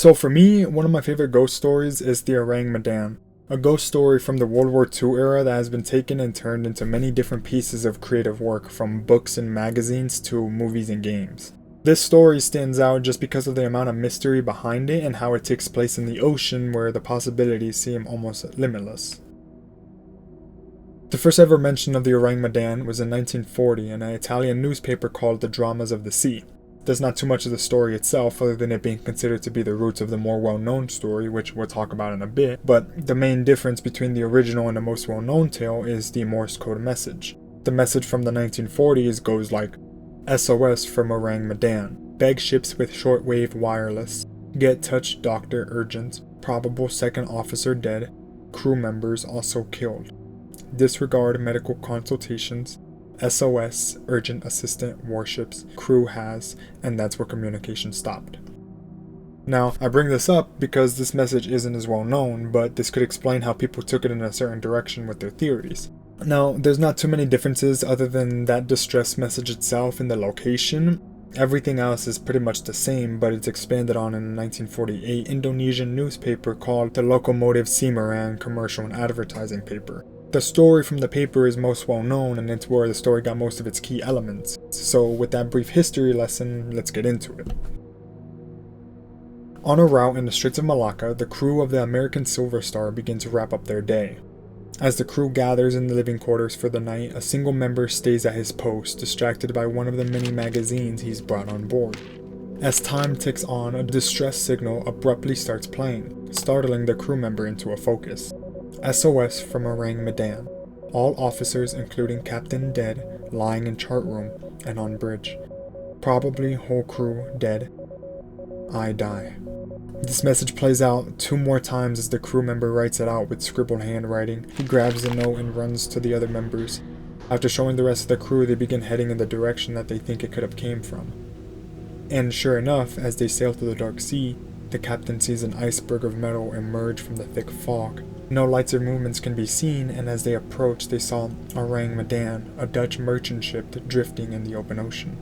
So for me, one of my favorite ghost stories is the Ourang Medan, a ghost story from the World War II era that has been taken and turned into many different pieces of creative work, from books and magazines to movies and games. This story stands out just because of the amount of mystery behind it and how it takes place in the ocean, where the possibilities seem almost limitless. The first ever mention of the Ourang Medan was in 1940 in an Italian newspaper called The Dramas of the Sea. There's not too much of the story itself other than it being considered to be the roots of the more well-known story, which we'll talk about in a bit, but the main difference between the original and the most well-known tale is the Morse code message. The message from the 1940s goes like, SOS from Ourang Medan. Beg ships with shortwave wireless. Get touch doctor urgent. Probable second officer dead. Crew members also killed. Disregard medical consultations. SOS, urgent assistant warships, crew has, and that's where communication stopped. Now, I bring this up because this message isn't as well known, but this could explain how people took it in a certain direction with their theories. Now, there's not too many differences other than that distress message itself and the location. Everything else is pretty much the same, but it's expanded on in a 1948 Indonesian newspaper called the Lokomotive Semarang Commercial and Advertising Paper. The story from the paper is most well known, and it's where the story got most of its key elements. So with that brief history lesson, let's get into it. On a route in the Straits of Malacca, the crew of the American Silver Star begin to wrap up their day. As the crew gathers in the living quarters for the night, a single member stays at his post, distracted by one of the many magazines he's brought on board. As time ticks on, a distress signal abruptly starts playing, startling the crew member into a focus. SOS from Ourang Medan. All officers, including captain, dead, lying in chart room and on bridge. Probably whole crew dead. I die. This message plays out 2 more times as the crew member writes it out with scribbled handwriting. He grabs the note and runs to the other members. After showing the rest of the crew, they begin heading in the direction that they think it could have came from. And sure enough, as they sail through the dark sea, the captain sees an iceberg of metal emerge from the thick fog. No lights or movements can be seen, and as they approach, they saw Ourang Medan, a Dutch merchant ship drifting in the open ocean.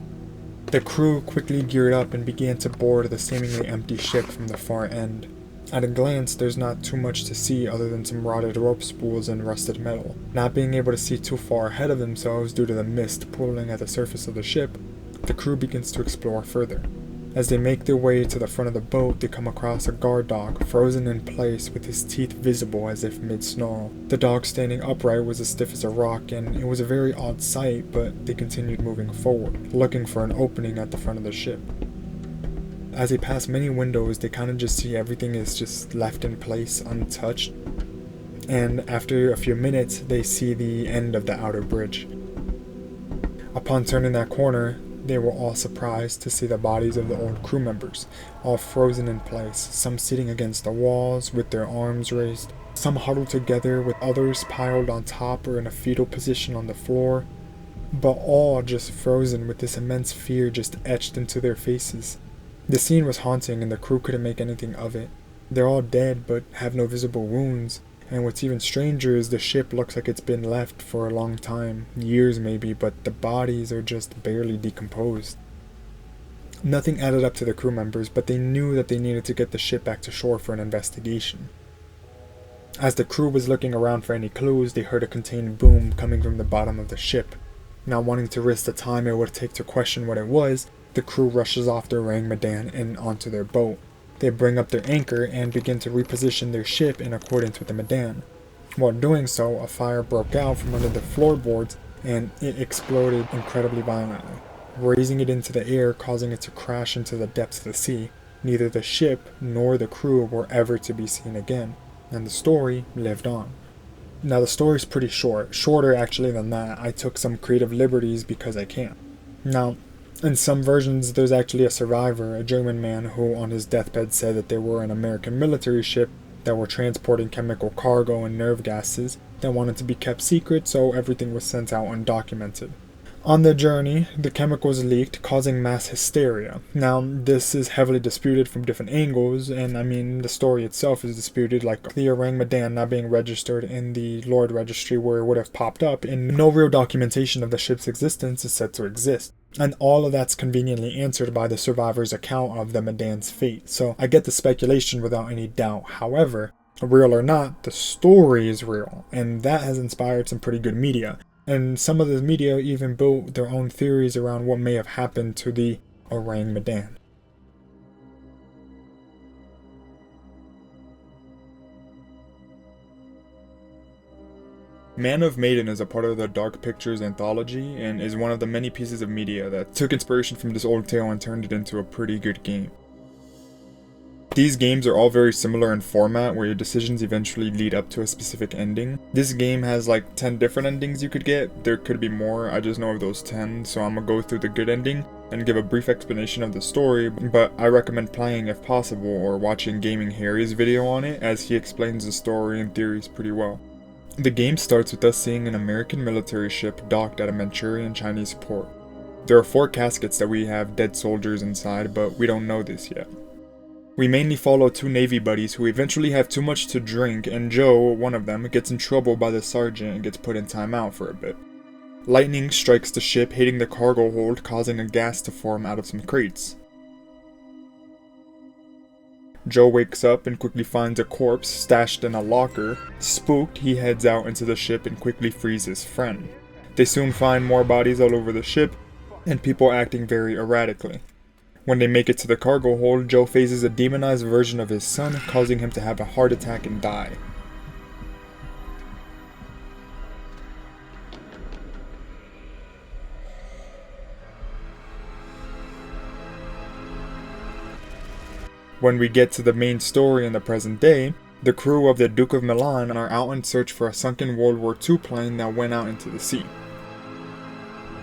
The crew quickly geared up and began to board the seemingly empty ship from the far end. At a glance, there's not too much to see other than some rotted rope spools and rusted metal. Not being able to see too far ahead of themselves due to the mist pooling at the surface of the ship, the crew begins to explore further. As they make their way to the front of the boat, they come across a guard dog, frozen in place with his teeth visible as if mid-snarl. The dog standing upright was as stiff as a rock, and it was a very odd sight, but they continued moving forward, looking for an opening at the front of the ship. As they pass many windows, they kind of just see everything is just left in place, untouched. And after a few minutes, they see the end of the outer bridge. Upon turning that corner, they were all surprised to see the bodies of the old crew members, all frozen in place, some sitting against the walls with their arms raised, some huddled together with others piled on top or in a fetal position on the floor, but all just frozen with this immense fear just etched into their faces. The scene was haunting and the crew couldn't make anything of it. They're all dead but have no visible wounds. And what's even stranger is the ship looks like it's been left for a long time, years maybe, but the bodies are just barely decomposed. Nothing added up to the crew members, but they knew that they needed to get the ship back to shore for an investigation. As the crew was looking around for any clues, they heard a contained boom coming from the bottom of the ship. Not wanting to risk the time it would take to question what it was, the crew rushes off the Ourang Medan and onto their boat. They bring up their anchor and begin to reposition their ship in accordance with the Medan. While doing so, a fire broke out from under the floorboards and it exploded incredibly violently, raising it into the air, causing it to crash into the depths of the sea. Neither the ship nor the crew were ever to be seen again, and the story lived on. Now the story's pretty short, shorter actually than that. I took some creative liberties because I can. Now, in some versions, there's actually a survivor, a German man who on his deathbed said that they were an American military ship that were transporting chemical cargo and nerve gases that wanted to be kept secret, so everything was sent out undocumented. On the journey, the chemicals leaked, causing mass hysteria. Now, this is heavily disputed from different angles, and I mean, the story itself is disputed, like the Ourang Medan not being registered in the Lord Registry where it would have popped up, and no real documentation of the ship's existence is said to exist. And all of that's conveniently answered by the survivor's account of the Medan's fate, so I get the speculation without any doubt. However, real or not, the story is real, and that has inspired some pretty good media. And some of the media even built their own theories around what may have happened to the Ourang Medan. Man of Maiden is a part of the Dark Pictures Anthology and is one of the many pieces of media that took inspiration from this old tale and turned it into a pretty good game. These games are all very similar in format, where your decisions eventually lead up to a specific ending. This game has like 10 different endings you could get. There could be more, I just know of those 10, so I'm gonna go through the good ending and give a brief explanation of the story, but I recommend playing if possible or watching Gaming Harry's video on it, as he explains the story and theories pretty well. The game starts with us seeing an American military ship docked at a Manchurian Chinese port. There are 4 caskets that we have dead soldiers inside, but we don't know this yet. We mainly follow 2 Navy buddies who eventually have too much to drink, and Joe, one of them, gets in trouble by the sergeant and gets put in timeout for a bit. Lightning strikes the ship, hitting the cargo hold, causing a gas to form out of some crates. Joe wakes up and quickly finds a corpse stashed in a locker. Spooked, he heads out into the ship and quickly frees his friend. They soon find more bodies all over the ship, and people acting very erratically. When they make it to the cargo hold, Joe faces a demonized version of his son, causing him to have a heart attack and die. When we get to the main story in the present day, the crew of the Duke of Milan are out in search for a sunken World War II plane that went out into the sea.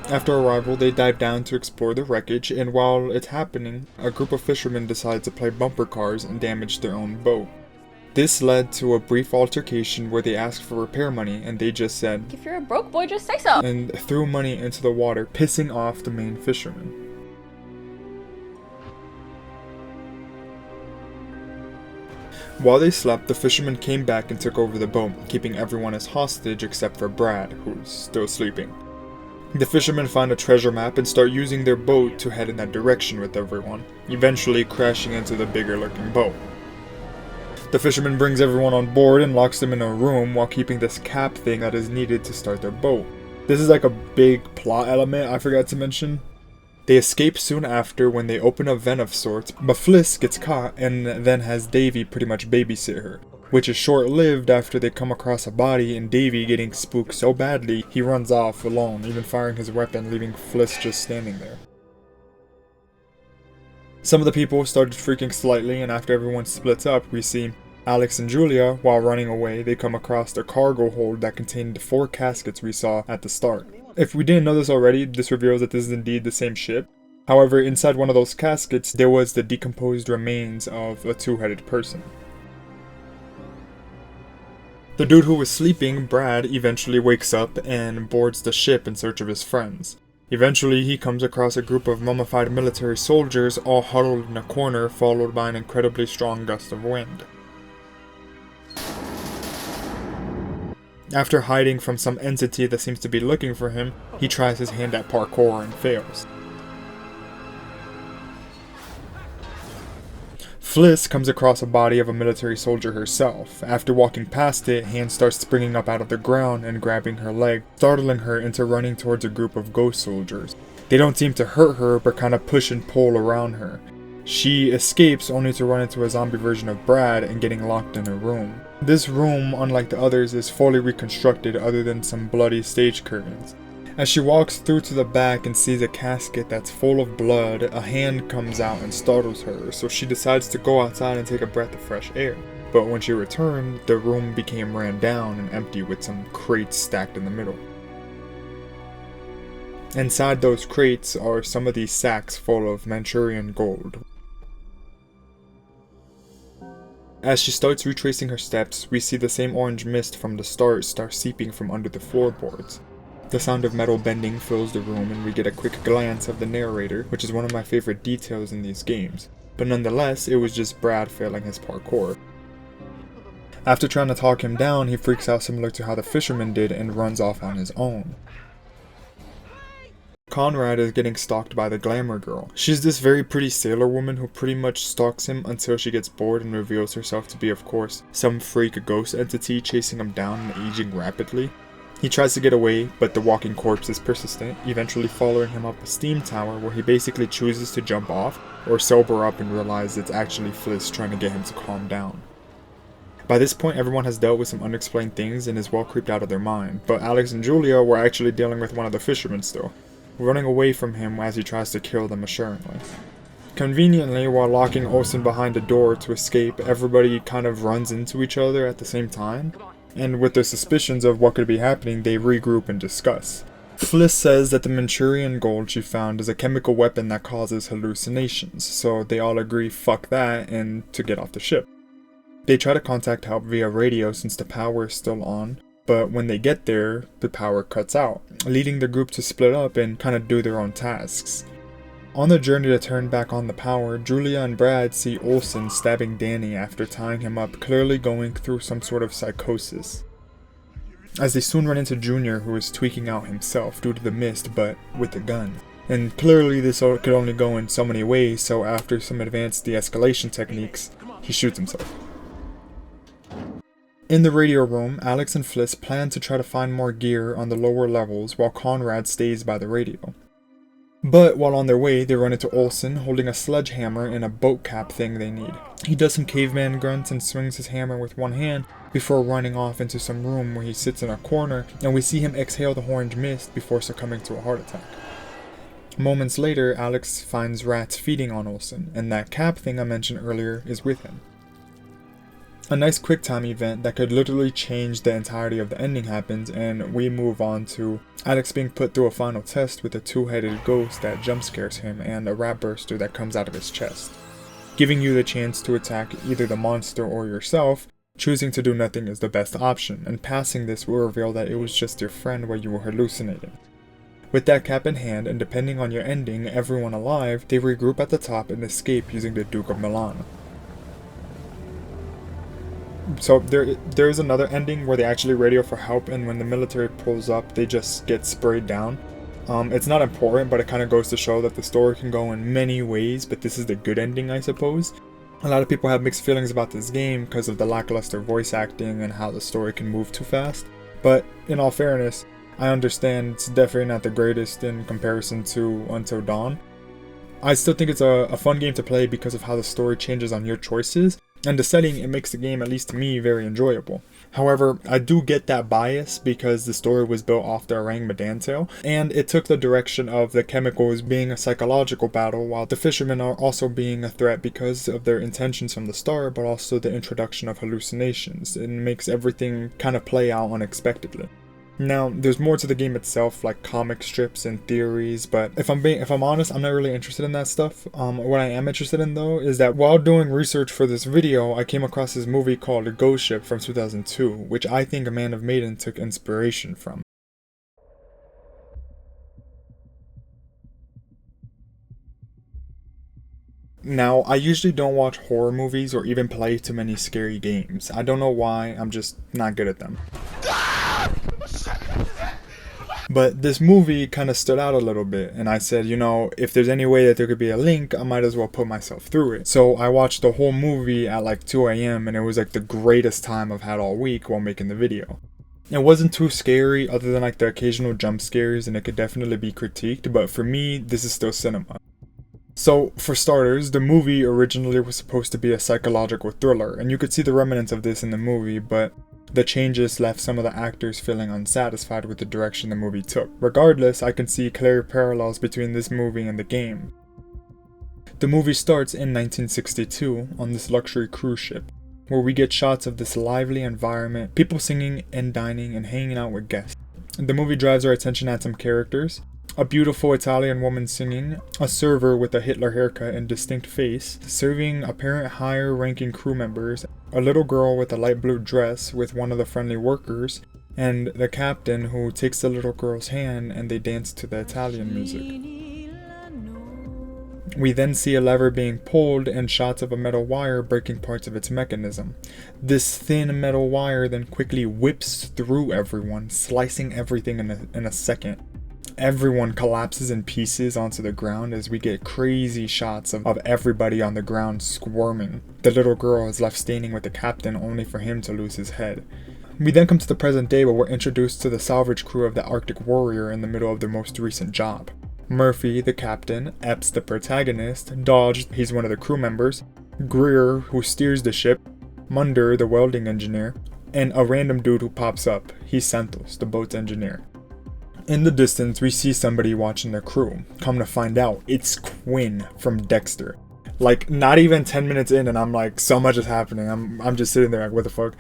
After arrival, they dive down to explore the wreckage, and while it's happening, a group of fishermen decide to play bumper cars and damage their own boat. This led to a brief altercation where they asked for repair money, and they just said, "If you're a broke boy, just say so," and threw money into the water, pissing off the main fisherman. While they slept, the fisherman came back and took over the boat, keeping everyone as hostage except for Brad, who's still sleeping. The fishermen find a treasure map and start using their boat to head in that direction with everyone, eventually crashing into the bigger looking boat. The fisherman brings everyone on board and locks them in a room while keeping this cap thing that is needed to start their boat. This is like a big plot element I forgot to mention. They escape soon after when they open a vent of sorts, but Fliss gets caught and then has Davy pretty much babysit her, which is short-lived after they come across a body and Davy getting spooked so badly he runs off alone, even firing his weapon, leaving Fliss just standing there. Some of the people started freaking slightly, and after everyone splits up, we see Alex and Julia. While running away, they come across the cargo hold that contained the 4 caskets we saw at the start. If we didn't know this already, this reveals that this is indeed the same ship. However, inside one of those caskets, there was the decomposed remains of a 2-headed person. The dude who was sleeping, Brad, eventually wakes up and boards the ship in search of his friends. Eventually, he comes across a group of mummified military soldiers all huddled in a corner, followed by an incredibly strong gust of wind. After hiding from some entity that seems to be looking for him, he tries his hand at parkour and fails. Fliss comes across a body of a military soldier herself. After walking past it, hands start springing up out of the ground and grabbing her leg, startling her into running towards a group of ghost soldiers. They don't seem to hurt her, but kind of push and pull around her. She escapes only to run into a zombie version of Brad and getting locked in a room. This room, unlike the others, is fully reconstructed other than some bloody stage curtains. As she walks through to the back and sees a casket that's full of blood, a hand comes out and startles her, so she decides to go outside and take a breath of fresh air. But when she returned, the room became ran down and empty with some crates stacked in the middle. Inside those crates are some of these sacks full of Manchurian gold. As she starts retracing her steps, we see the same orange mist from the start seeping from under the floorboards. The sound of metal bending fills the room and we get a quick glance of the narrator, which is one of my favorite details in these games. But nonetheless, it was just Brad failing his parkour. After trying to talk him down, he freaks out similar to how the fisherman did and runs off on his own. Conrad is getting stalked by the glamour girl. She's this very pretty sailor woman who pretty much stalks him until she gets bored and reveals herself to be, of course, some freak ghost entity chasing him down and aging rapidly. He tries to get away, but the walking corpse is persistent, eventually following him up a steam tower where he basically chooses to jump off or sober up and realize it's actually Fliss trying to get him to calm down. By this point, everyone has dealt with some unexplained things and is well creeped out of their mind, but Alex and Julia were actually dealing with one of the fishermen still, running away from him as he tries to kill them assuringly. Conveniently, while locking Olsen behind a door to escape, everybody kind of runs into each other at the same time, and with their suspicions of what could be happening, they regroup and discuss. Fliss says that the Manchurian gold she found is a chemical weapon that causes hallucinations, so they all agree fuck that and to get off the ship. They try to contact help via radio since the power is still on, but when they get there, the power cuts out, leading the group to split up and kind of do their own tasks. On the journey to turn back on the power, Julia and Brad see Olsen stabbing Danny after tying him up, clearly going through some sort of psychosis. As they soon run into Junior, who is tweaking out himself due to the mist, but with a gun. And clearly this could only go in so many ways, so after some advanced de-escalation techniques, he shoots himself. In the radio room, Alex and Fliss plan to try to find more gear on the lower levels while Conrad stays by the radio. But while on their way, they run into Olsen holding a sledgehammer and a boat cap thing they need. He does some caveman grunts and swings his hammer with one hand before running off into some room where he sits in a corner and we see him exhale the orange mist before succumbing to a heart attack. Moments later, Alex finds rats feeding on Olsen, and that cap thing I mentioned earlier is with him. A nice QuickTime event that could literally change the entirety of the ending happens, and we move on to Alex being put through a final test with a two-headed ghost that jump scares him and a rat burster that comes out of his chest, giving you the chance to attack either the monster or yourself. Choosing to do nothing is the best option, and passing this will reveal that it was just your friend while you were hallucinating. With that cap in hand, and depending on your ending, everyone alive, they regroup at the top and escape using the Duke of Milan. So there's another ending where they actually radio for help, and when the military pulls up, they just get sprayed down. It's not important, but it kind of goes to show that the story can go in many ways, but this is the good ending, I suppose. A lot of people have mixed feelings about this game because of the lackluster voice acting and how the story can move too fast. But in all fairness, I understand it's definitely not the greatest in comparison to Until Dawn. I still think it's a fun game to play because of how the story changes on your choices, and the setting, it makes the game, at least to me, very enjoyable. However, I do get that bias because the story was built off the Ourang Medan tale, and it took the direction of the chemicals being a psychological battle, while the fishermen are also being a threat because of their intentions from the start, but also the introduction of hallucinations. It makes everything kind of play out unexpectedly. Now, there's more to the game itself, like comic strips and theories, but if I'm honest, I'm not really interested in that stuff. What I am interested in though is that while doing research for this video, I came across this movie called Old Ghostship from 2002, which I think Man of Medan took inspiration from. Now, I usually don't watch horror movies or even play too many scary games. I don't know why, I'm just not good at them. But this movie kind of stood out a little bit, and I said, you know, if there's any way that there could be a link, I might as well put myself through it. So I watched the whole movie at like 2 a.m. and it was like the greatest time I've had all week while making the video. It wasn't too scary other than like the occasional jump scares, and it could definitely be critiqued, but for me, this is still cinema. So, for starters, the movie originally was supposed to be a psychological thriller, and you could see the remnants of this in the movie, but the changes left some of the actors feeling unsatisfied with the direction the movie took. Regardless, I can see clear parallels between this movie and the game. The movie starts in 1962 on this luxury cruise ship, where we get shots of this lively environment, people singing and dining and hanging out with guests. The movie drives our attention at some characters. A beautiful Italian woman singing, a server with a Hitler haircut and distinct face, serving apparent higher ranking crew members, a little girl with a light blue dress with one of the friendly workers, and the captain, who takes the little girl's hand and they dance to the Italian music. We then see a lever being pulled and shots of a metal wire breaking parts of its mechanism. This thin metal wire then quickly whips through everyone, slicing everything in a second. Everyone collapses in pieces onto the ground as we get crazy shots of everybody on the ground squirming. The little girl is left standing with the captain only for him to lose his head. We then come to the present day where we're introduced to the salvage crew of the Arctic Warrior in the middle of their most recent job. Murphy, the captain, Epps, the protagonist, Dodge, he's one of the crew members, Greer, who steers the ship, Munder, the welding engineer, and a random dude who pops up. He's Santos, the boat's engineer. In the distance, we see somebody watching the crew. Come to find out, it's Quinn from Dexter. Like, not even 10 minutes in and I'm like, so much is happening. I'm just sitting there like, what the fuck?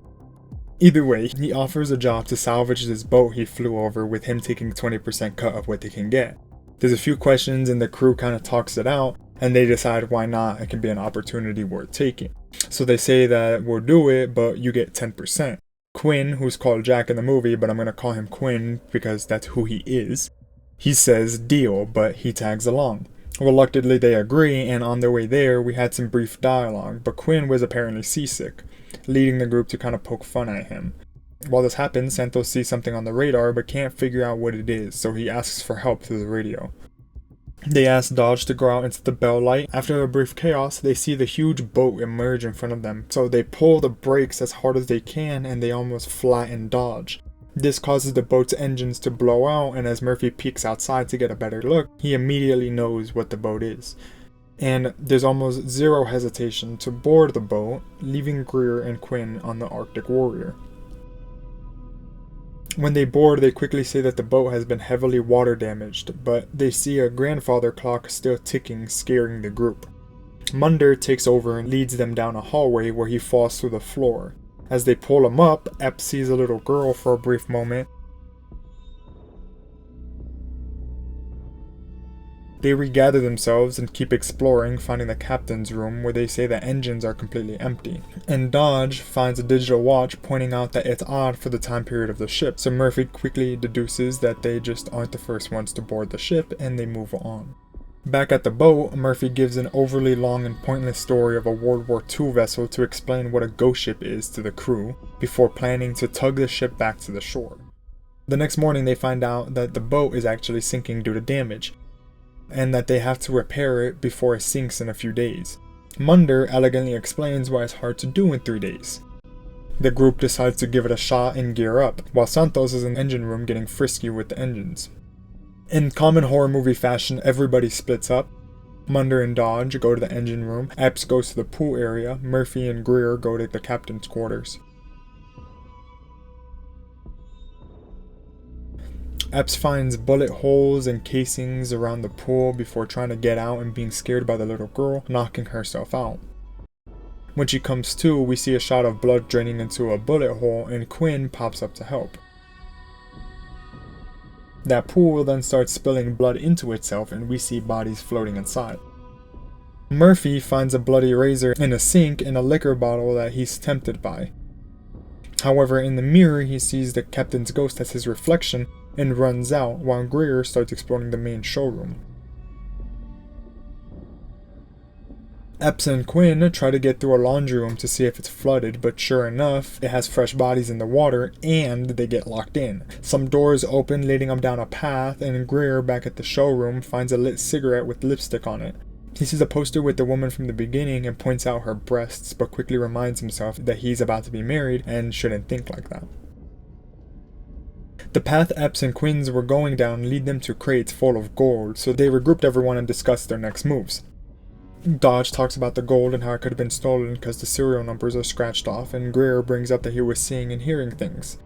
Either way, he offers a job to salvage this boat he flew over, with him taking 20% cut of what they can get. There's a few questions and the crew kind of talks it out, and they decide why not, it can be an opportunity worth taking. So they say that we'll do it, but you get 10%. Quinn, who's called Jack in the movie, but I'm going to call him Quinn because that's who he is, he says deal, but he tags along. Reluctantly they agree, and on their way there we had some brief dialogue, but Quinn was apparently seasick, leading the group to kind of poke fun at him. While this happens, Santos sees something on the radar but can't figure out what it is, so he asks for help through the radio. They ask Dodge to go out into the bell light. After a brief chaos, they see the huge boat emerge in front of them, so they pull the brakes as hard as they can and they almost flatten Dodge. This causes the boat's engines to blow out, and as Murphy peeks outside to get a better look, he immediately knows what the boat is. And there's almost zero hesitation to board the boat, leaving Greer and Quinn on the Arctic Warrior. When they board, they quickly say that the boat has been heavily water damaged, but they see a grandfather clock still ticking, scaring the group. Munder takes over and leads them down a hallway where he falls through the floor. As they pull him up, Epps sees a little girl for a brief moment. They regather themselves and keep exploring, finding the captain's room where they say the engines are completely empty. And Dodge finds a digital watch pointing out that it's odd for the time period of the ship, so Murphy quickly deduces that they just aren't the first ones to board the ship, and they move on. Back at the boat, Murphy gives an overly long and pointless story of a World War II vessel to explain what a ghost ship is to the crew, before planning to tug the ship back to the shore. The next morning they find out that the boat is actually sinking due to damage, and that they have to repair it before it sinks in a few days. Munder elegantly explains why it's hard to do in 3 days. The group decides to give it a shot and gear up, while Santos is in the engine room getting frisky with the engines. In common horror movie fashion, everybody splits up. Munder and Dodge go to the engine room, Epps goes to the pool area, Murphy and Greer go to the captain's quarters. Epps finds bullet holes and casings around the pool before trying to get out and being scared by the little girl, knocking herself out. When she comes to, we see a shot of blood draining into a bullet hole, and Quinn pops up to help. That pool then starts spilling blood into itself, and we see bodies floating inside. Murphy finds a bloody razor in a sink and a liquor bottle that he's tempted by. However, in the mirror he sees the captain's ghost as his reflection and runs out, while Greer starts exploring the main showroom. Epps and Quinn try to get through a laundry room to see if it's flooded, but sure enough, it has fresh bodies in the water, and they get locked in. Some doors open, leading them down a path, and Greer, back at the showroom, finds a lit cigarette with lipstick on it. He sees a poster with the woman from the beginning and points out her breasts, but quickly reminds himself that he's about to be married and shouldn't think like that. The path Epps and Quinn were going down lead them to crates full of gold, so they regrouped everyone and discussed their next moves. Dodge talks about the gold and how it could have been stolen because the serial numbers are scratched off, and Greer brings up that he was seeing and hearing things.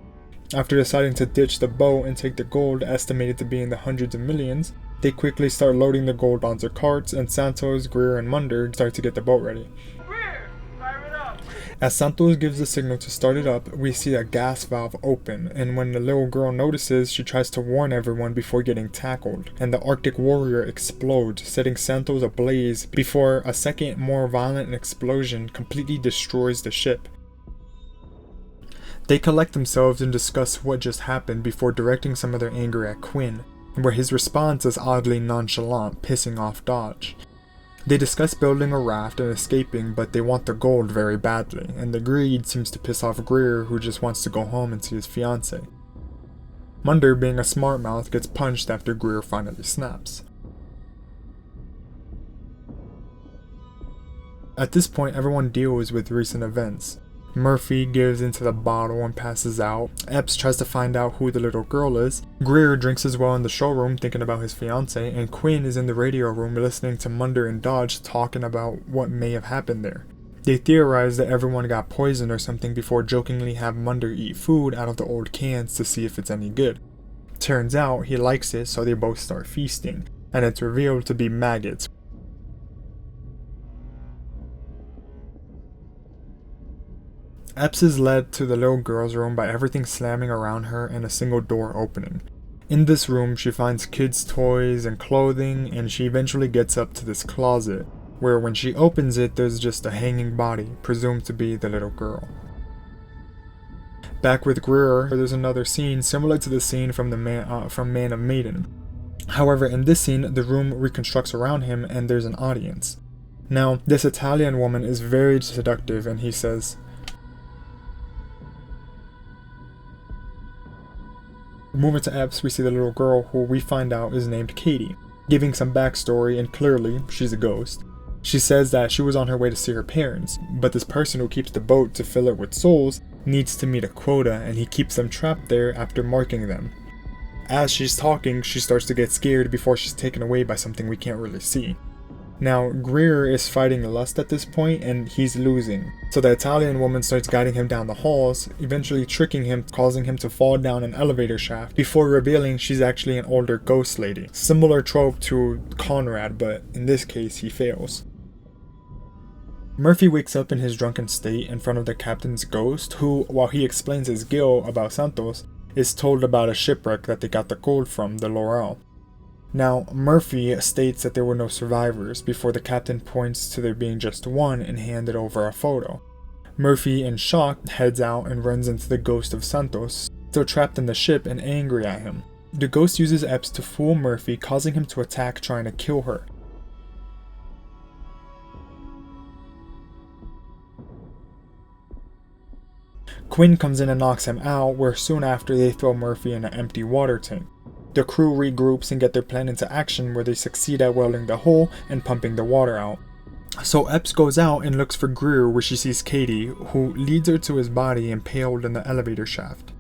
After deciding to ditch the boat and take the gold, estimated to be in the hundreds of millions, they quickly start loading the gold onto carts, and Santos, Greer, and Munder start to get the boat ready. As Santos gives the signal to start it up, we see a gas valve open, and when the little girl notices, she tries to warn everyone before getting tackled, and the Arctic Warrior explodes, setting Santos ablaze before a second, more violent explosion completely destroys the ship. They collect themselves and discuss what just happened before directing some of their anger at Quinn, where his response is oddly nonchalant, pissing off Dodge. They discuss building a raft and escaping, but they want the gold very badly, and the greed seems to piss off Greer, who just wants to go home and see his fiancée. Munder, being a smart mouth, gets punched after Greer finally snaps. At this point, everyone deals with recent events. Murphy gives into the bottle and passes out. Epps tries to find out who the little girl is. Greer drinks as well in the showroom thinking about his fiancée, and Quinn is in the radio room listening to Munder and Dodge talking about what may have happened there. They theorize that everyone got poisoned or something before jokingly have Munder eat food out of the old cans to see if it's any good. Turns out he likes it, so they both start feasting, and it's revealed to be maggots. Epps is led to the little girl's room by everything slamming around her and a single door opening. In this room, she finds kids' toys and clothing, and she eventually gets up to this closet, where when she opens it, there's just a hanging body, presumed to be the little girl. Back with Greer, there's another scene similar to the scene from Man of Medan. However, in this scene, the room reconstructs around him and there's an audience. Now, this Italian woman is very seductive, and he says, moving to Epps, we see the little girl, who we find out is named Katie, giving some backstory, and clearly, she's a ghost. She says that she was on her way to see her parents, but this person who keeps the boat to fill it with souls needs to meet a quota, and he keeps them trapped there after marking them. As she's talking, she starts to get scared before she's taken away by something we can't really see. Now, Greer is fighting lust at this point, and he's losing. So the Italian woman starts guiding him down the halls, eventually tricking him, causing him to fall down an elevator shaft, before revealing she's actually an older ghost lady. Similar trope to Conrad, but in this case, he fails. Murphy wakes up in his drunken state in front of the captain's ghost, who, while he explains his guilt about Santos, is told about a shipwreck that they got the gold from, the Laurel. Now, Murphy states that there were no survivors before the captain points to there being just one and handed over a photo. Murphy, in shock, heads out and runs into the ghost of Santos, still trapped in the ship and angry at him. The ghost uses Epps to fool Murphy, causing him to attack, trying to kill her. Quinn comes in and knocks him out, where soon after they throw Murphy in an empty water tank. The crew regroups and get their plan into action, where they succeed at welding the hole and pumping the water out. So Epps goes out and looks for Greer, where she sees Katie, who leads her to his body impaled in the elevator shaft.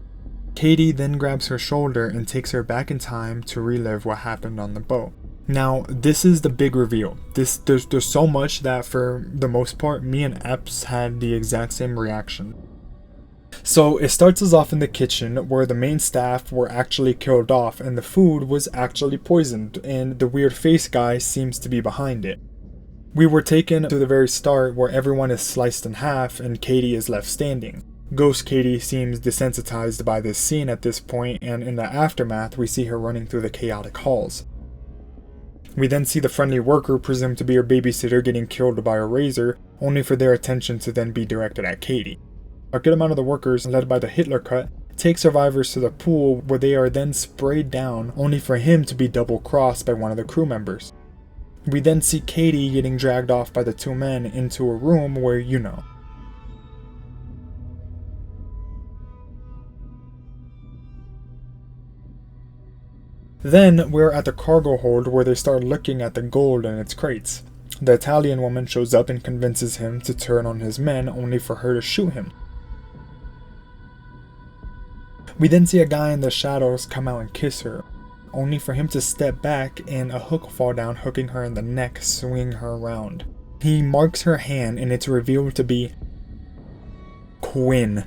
Katie then grabs her shoulder and takes her back in time to relive what happened on the boat. Now, this is the big reveal. There's so much that for the most part, me and Epps had the exact same reaction. So it starts us off in the kitchen, where the main staff were actually killed off and the food was actually poisoned, and the weird face guy seems to be behind it. We were taken to the very start, where everyone is sliced in half and Katie is left standing. Ghost Katie seems desensitized by this scene at this point, and in the aftermath we see her running through the chaotic halls. We then see the friendly worker, presumed to be her babysitter, getting killed by a razor, only for their attention to then be directed at Katie. A good amount of the workers, led by the Hitler Cut, take survivors to the pool, where they are then sprayed down, only for him to be double-crossed by one of the crew members. We then see Katie getting dragged off by the two men into a room where, you know. Then we're at the cargo hold, where they start looking at the gold in its crates. The Italian woman shows up and convinces him to turn on his men, only for her to shoot him. We then see a guy in the shadows come out and kiss her, only for him to step back and a hook fall down, hooking her in the neck, swinging her around. He marks her hand and it's revealed to be Quinn.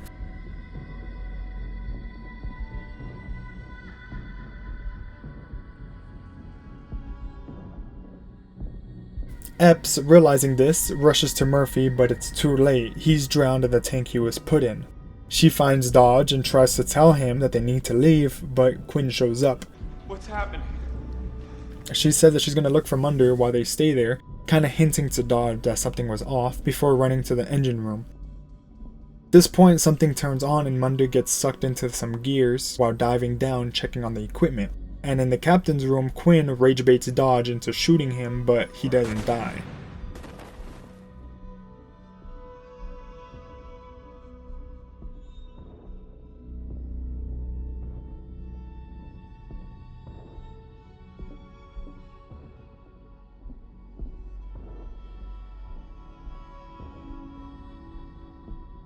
Epps, realizing this, rushes to Murphy, but it's too late. He's drowned in the tank he was put in. She finds Dodge and tries to tell him that they need to leave, but Quinn shows up. What's happening? She said that she's going to look for Munder while they stay there, kind of hinting to Dodge that something was off before running to the engine room. This point, something turns on and Mundy gets sucked into some gears while diving down checking on the equipment. And in the captain's room, Quinn rage baits Dodge into shooting him, but he doesn't die.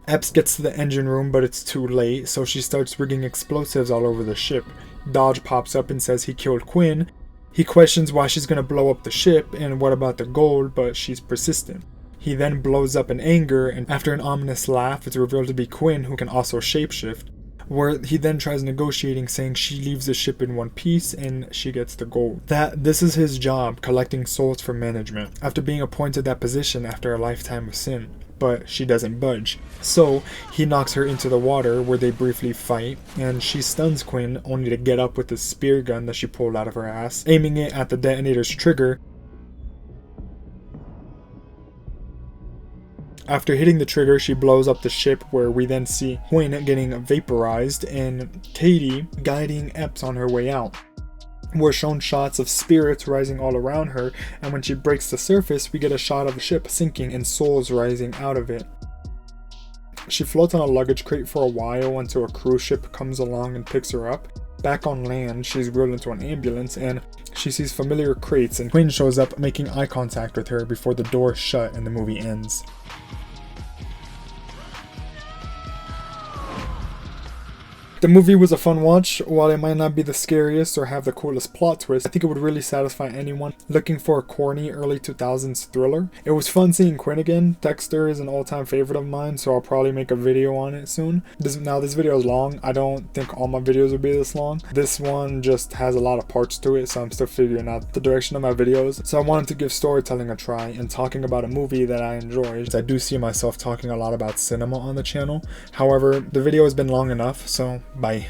Epps gets to the engine room, but it's too late, so she starts rigging explosives all over the ship. Dodge pops up and says he killed Quinn. He questions why she's gonna blow up the ship and what about the gold, but she's persistent. He then blows up in anger, and after an ominous laugh, it's revealed to be Quinn, who can also shapeshift, where he then tries negotiating, saying she leaves the ship in one piece and she gets the gold. This is his job, collecting souls for management, after being appointed that position after a lifetime of sin. But she doesn't budge. So he knocks her into the water where they briefly fight, and she stuns Quinn only to get up with a spear gun that she pulled out of her ass, aiming it at the detonator's trigger. After hitting the trigger, she blows up the ship, where we then see Quinn getting vaporized and Katie guiding Epps on her way out. We're shown shots of spirits rising all around her, and when she breaks the surface, we get a shot of the ship sinking and souls rising out of it. She floats on a luggage crate for a while until a cruise ship comes along and picks her up. Back on land, she's wheeled into an ambulance and she sees familiar crates, and Quinn shows up making eye contact with her before the door shut and the movie ends. The movie was a fun watch. While it might not be the scariest or have the coolest plot twist, I think it would really satisfy anyone looking for a corny early 2000s thriller. It was fun seeing Quinn again. Dexter is an all-time favorite of mine, so I'll probably make a video on it soon. This video is long. I don't think all my videos will be this long. This one just has a lot of parts to it, so I'm still figuring out the direction of my videos. So I wanted to give storytelling a try and talking about a movie that I enjoy. I do see myself talking a lot about cinema on the channel. However, the video has been long enough, so bye.